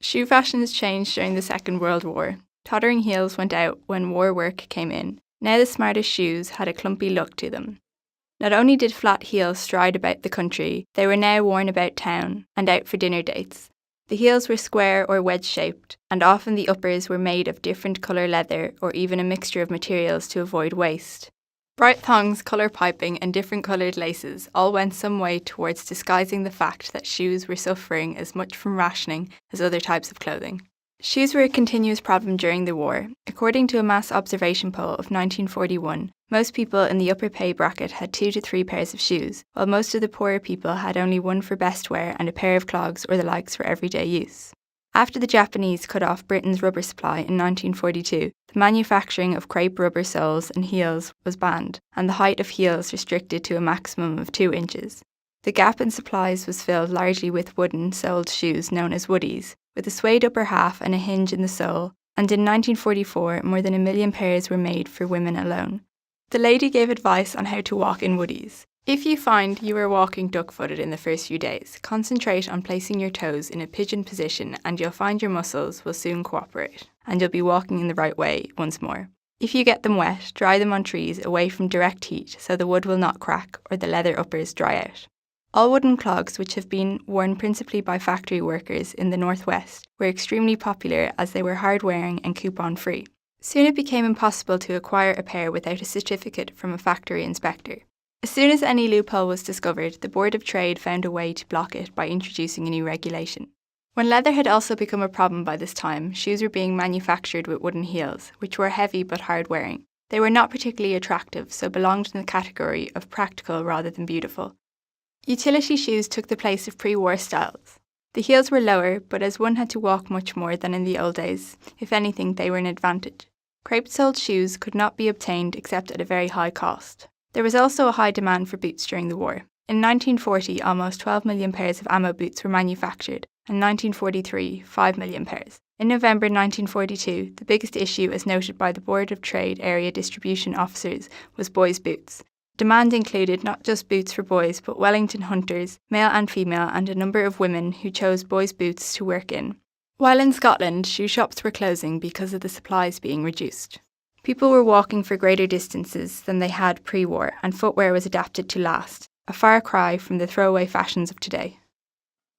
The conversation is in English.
Shoe fashions changed during the Second World War. Tottering heels went out when war work came in. Now the smartest shoes had a clumpy look to them. Not only did flat heels stride about the country, they were now worn about town and out for dinner dates. The heels were square or wedge-shaped, and often the uppers were made of different colour leather or even a mixture of materials to avoid waste. Bright thongs, colour piping and different coloured laces all went some way towards disguising the fact that shoes were suffering as much from rationing as other types of clothing. Shoes were a continuous problem during the war. According to a mass observation poll of 1941, most people in the upper pay bracket had 2 to 3 pairs of shoes, while most of the poorer people had only one for best wear and a pair of clogs or the likes for everyday use. After the Japanese cut off Britain's rubber supply in 1942, the manufacturing of crepe rubber soles and heels was banned, and the height of heels restricted to a maximum of 2 inches. The gap in supplies was filled largely with wooden-soled shoes known as woodies, with a suede upper half and a hinge in the sole, and in 1944 more than 1 million pairs were made for women alone. The lady gave advice on how to walk in woodies. If you find you are walking duck-footed in the first few days, concentrate on placing your toes in a pigeon position and you'll find your muscles will soon cooperate, and you'll be walking in the right way once more. If you get them wet, dry them on trees away from direct heat so the wood will not crack or the leather uppers dry out. All wooden clogs, which have been worn principally by factory workers in the northwest, were extremely popular as they were hard-wearing and coupon-free. Soon it became impossible to acquire a pair without a certificate from a factory inspector. As soon as any loophole was discovered, the Board of Trade found a way to block it by introducing a new regulation. When leather had also become a problem by this time, shoes were being manufactured with wooden heels, which were heavy but hard-wearing. They were not particularly attractive, so belonged in the category of practical rather than beautiful. Utility shoes took the place of pre-war styles. The heels were lower, but as one had to walk much more than in the old days, if anything, they were an advantage. Crepe-soled shoes could not be obtained except at a very high cost. There was also a high demand for boots during the war. In 1940, almost 12 million pairs of ammo boots were manufactured, and 1943, 5 million pairs. In November 1942, the biggest issue, as noted by the Board of Trade Area Distribution Officers, was boys' boots. Demand included not just boots for boys, but Wellington hunters, male and female, and a number of women who chose boys' boots to work in. While in Scotland, shoe shops were closing because of the supplies being reduced. People were walking for greater distances than they had pre-war, and footwear was adapted to last, a far cry from the throwaway fashions of today.